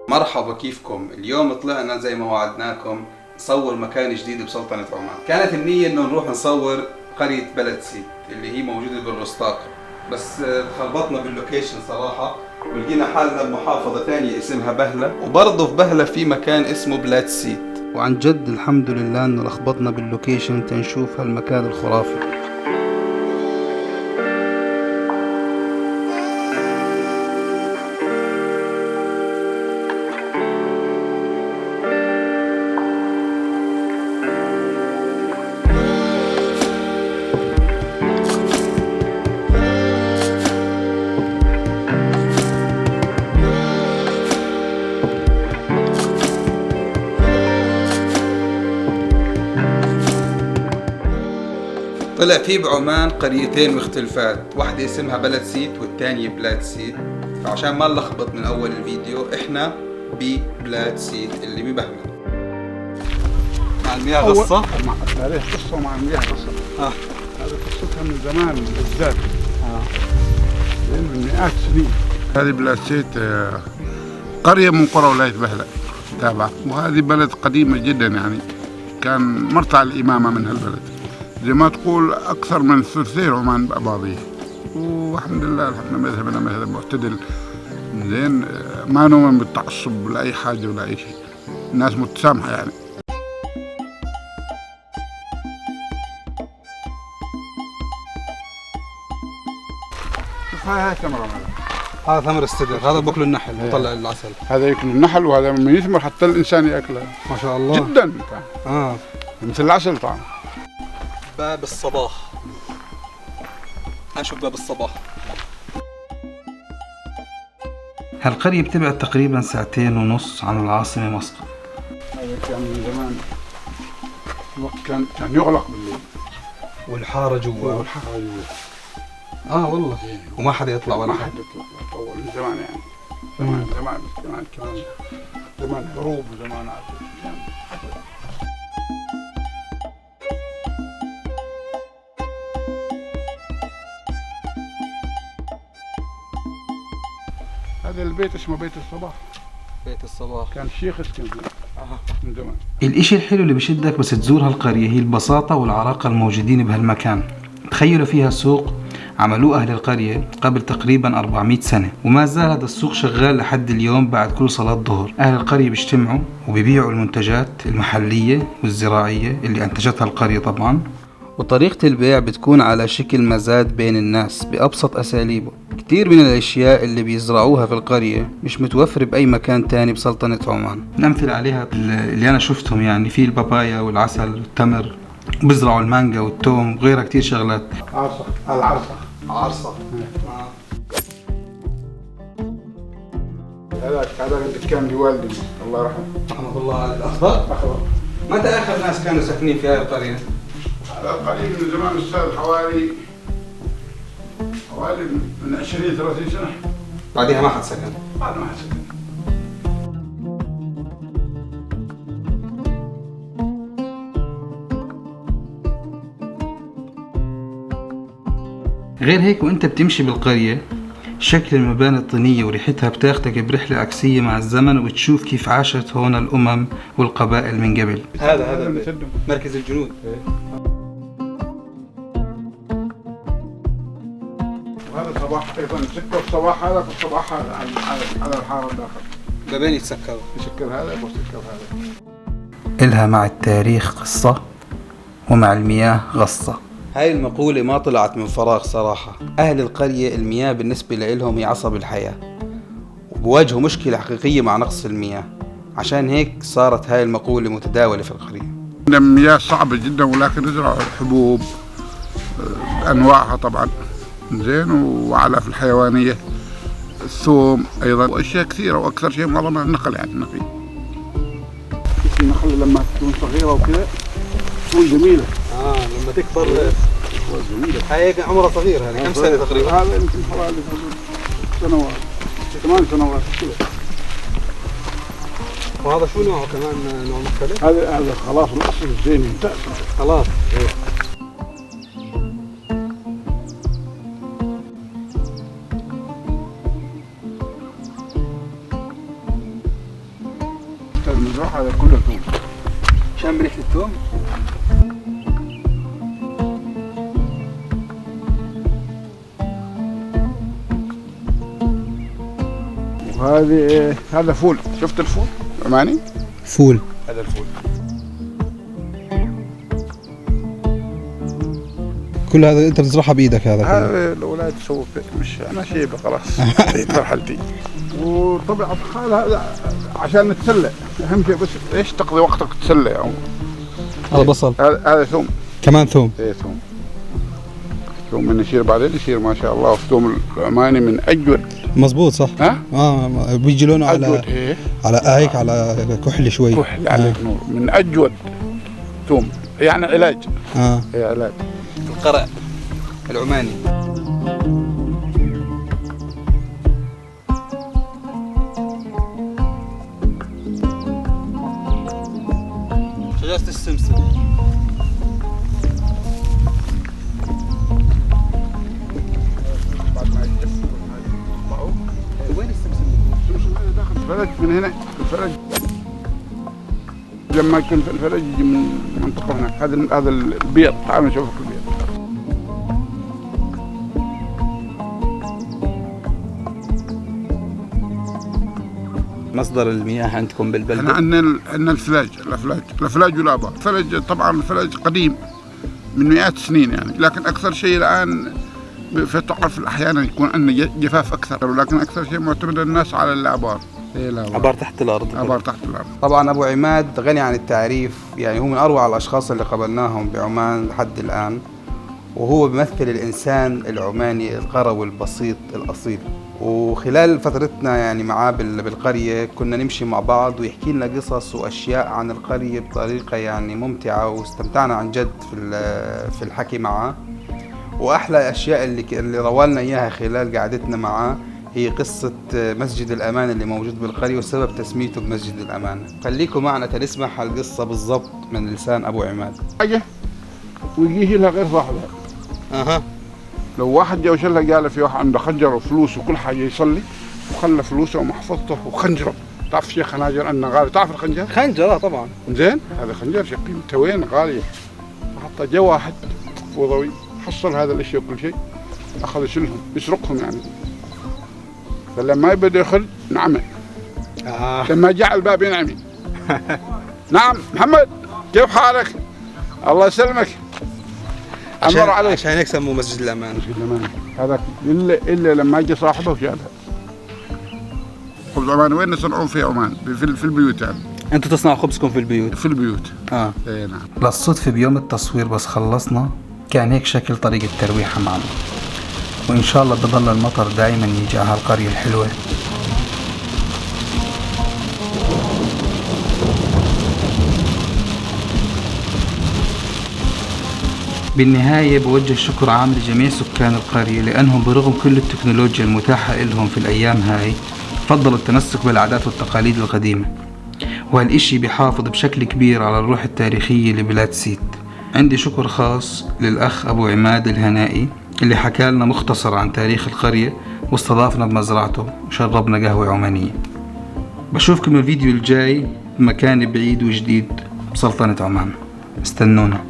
مرحبا، كيفكم؟ اليوم طلعنا زي ما وعدناكم نصور مكان جديد بسلطنة عمان. كانت النية انه نروح نصور قرية بلد سيد اللي هي موجودة بالرستاق، بس خربطنا باللوكيشن صراحة ولقينا حالنا بمحافظة ثانية اسمها بهلة، وبرضه في بهلة في مكان اسمه بلاد سيد. وعن جد الحمد لله انه لخبطنا باللوكيشن تنشوف هالمكان الخرافي. طلع في بعمان قريتين مختلفات، واحدة اسمها بلد سيت والتانية بلاد سيت، فعشان ما نلخبط من أول الفيديو احنا ببلاد سيت اللي ببهلة. مع المياه قصة؟ هذه قصة مع المياه قصة. هذه قصتها من زمان بالذات. من مئات السنين. هذه بلاد سيت قرية من قرى ولاية بهلة تابعة، وهذه بلد قديمة جدا يعني كان مرتع الإمامة من هالبلد. زي ما تقول أكثر من ثلثي عمان بأباضيه، والحمد لله مذهبنا مذهب معتدل زين، ما نؤمن بالتعصب لأي حاجة ولا أي شيء، الناس متسامحة يعني. شوف هاي ثمرة هذا ثمر السدر، هذا باكله النحل ويطلع العسل. هذا ياكل النحل، وهذا من يثمر حتى الإنسان يأكله. ما شاء الله جدا مثل العسل طعم. باب الصباح، هنشوف باب الصباح. هالقرية بتبعد تقريبا 2.5 ساعة عن العاصمة مسقط. هذا كان من زمان الوقت كان يغلق بالليل والحارة جوا. والله وما حدا يطلع ولا حدا يطلع أول من زمان يعني. زمان كمان زمان حروب وزمان هذا البيت اسمه بيت الصباح. بيت الصباح كان شيخ اسكن فيه من زمان. الاشي الحلو اللي بشدك بس تزور هالقرية هي البساطة والعراقة الموجودين بهالمكان. تخيلوا فيها سوق عملوه أهل القرية قبل تقريبا 400 سنة، وما زال هذا السوق شغال لحد اليوم بعد كل صلاة ظهر. أهل القرية بيجتمعوا وبيبيعوا المنتجات المحلية والزراعية اللي أنتجتها القرية طبعا، وطريقة البيع بتكون على شكل مزاد بين الناس بأبسط أساليبه. كتير من الأشياء اللي بيزرعوها في القرية مش متوفرة بأي مكان تاني بسلطنة عمان. نمثل عليها اللي أنا شفتهم يعني في البابايا والعسل والتمر، بيزرعوا المانجا والثوم وغيرها كتير شغلات. عرصة. هذا كان لوالدي الله يرحمه رحمه الله على الأخضر. متى آخر ناس كانوا ساكنين في هذه القرية؟ هذا القرية من زمان أستاذ حوالي من 20-30 سنة. بعدها ما حد سكن. بعد ما حد سكن. غير هيك وانت بتمشي بالقرية شكل المباني الطينية وريحتها بتاخدك برحلة عكسية مع الزمن، وبتشوف كيف عاشت هون الأمم والقبائل من قبل. هذا مركز الجنود. وهذا صباح أيضا سكر الصباح، هذا في الصباح على الحارة الداخل. بابين يتسكروا. يسكر هذا ويسكر هذا. إلها مع التاريخ قصة ومع المياه غصة. هاي المقولة ما طلعت من فراغ صراحة. أهل القرية المياه بالنسبة لهم هي عصب الحياة، وبواجهوا مشكلة حقيقية مع نقص المياه، عشان هيك صارت هاي المقولة متداولة في القرية. المياه صعبة جدا، ولكن نزرع الحبوب أنواعها طبعا زين، وعلف الحيوانية، الثوم أيضا، وأشياء كثيرة، وأكثر شيء معظمها النخل عندنا فيه. النخل لما تكون صغيرة وكذا تكون جميلة. لما تكبر جميلة. هاي عمرها صغير، هذه كم سنة تقريبا؟ هذا يمكن حوالي سنوات 8 سنوات كذا. وهذا شو نوعه كمان نوع مختلف؟ هذا خلاص الأصل الزين ممتاز خلاص. هذا كله ثوم. شام ريحة الثوم. وهذه هذا فول، شفت الفول عماني؟ فول. هذا الفول. كل هذا انت بتزرعها بايدك هذا كله؟ هذا الاولاد تسوي مش انا شيبه خلاص. هذه مرحلتي. وطبعا هذا عشان نتسلى، اهم شيء بس ايش تقضي وقتك تتسلى يعني. هذا بصل. هذا ثوم. كمان ثوم. ايه ثوم. ثوم من يصير بعدين يصير ما شاء الله. الثوم العماني من اجود. مظبوط صح. ها؟ بيجي لونه على أجود إيه؟ على هيك على كحل شوي. كحل عليك نور. من اجود ثوم يعني علاج. ايه علاج. القرع العماني. شجرة السمسم. بعد ما يجف وين السمسم؟ السمسم هذا داخل الفرج من هنا. الفرج لما يكون في الفرج يجي من منطقة هناك. هذا البيض. تعال نشوفك البيض. مصدر المياه عندكم بالبلدة؟ احنا عندنا الافلاج والابار. الفلج طبعا الفلج قديم من مئات السنين يعني، لكن اكثر شيء الان تعرف احيانا يكون عندنا جفاف اكثر، ولكن اكثر شيء معتمد الناس على الابار. ابار تحت الارض. ابار تحت الارض. طبعا ابو عماد غني عن التعريف، يعني هو من اروع الاشخاص اللي قابلناهم بعمان لحد الان، وهو بيمثل الانسان العماني القروي البسيط الاصيل. وخلال فترتنا يعني معاه بالقرية كنا نمشي مع بعض ويحكي لنا قصص وأشياء عن القرية بطريقة يعني ممتعة، واستمتعنا عن جد في الحكي معاه. وأحلى أشياء اللي روالنا إياها خلال قعدتنا معاه هي قصة مسجد الأمان اللي موجود بالقرية وسبب تسميته بمسجد الأمان. خليكم معنا تنسمع القصة بالضبط من لسان أبو عماد. حاجة ويجي لها غير صاحبها. لو واحد جا وشلها قال في واحد عنده خنجر وفلوس وكل حاجه يصلي وخلى فلوسه ومحفظته وخنجره. تعرف شيء خناجر عندنا غالي. تعرف الخنجر؟ خنجر طبعا. زين هذا خنجر شيء قيمته وين غاليه. حتى جا واحد فوضوي حصل هذا الاشياء وكل شيء، اخذ يشيلهم يسرقهم يعني. فلما يبدا يخرج نعمه. لما جاء الباب ينعمي. نعم محمد كيف حالك؟ الله يسلمك. أمر عليه. عشان هيك سموه مسجد الأمان. مسجد الأمان هذاك إلا لما جاء صاحبه وشالها. خبز عمان وين يصنعون في عمان؟ في البيوت يعني. أنتوا تصنعوا خبزكم في البيوت؟ في البيوت. إيه نعم. للصدفة بيوم التصوير بس خلصنا كان هيك شكل طريقة ترويحة معنا، وإن شاء الله بضل المطر دائما يجي على هالقرية الحلوة. بالنهاية بوجه شكر عام لجميع سكان القرية لأنهم برغم كل التكنولوجيا المتاحة لهم في الأيام هاي فضلوا التمسك بالعادات والتقاليد القديمة، وهالإشي بيحافظ بشكل كبير على الروح التاريخية لبلاد سيت. عندي شكر خاص للأخ أبو عماد الهنائي اللي حكى لنا مختصر عن تاريخ القرية واستضافنا بمزرعته وشربنا قهوة عمانية. بشوفكم الفيديو الجاي بمكان بعيد وجديد بسلطنة عمان. استنونا.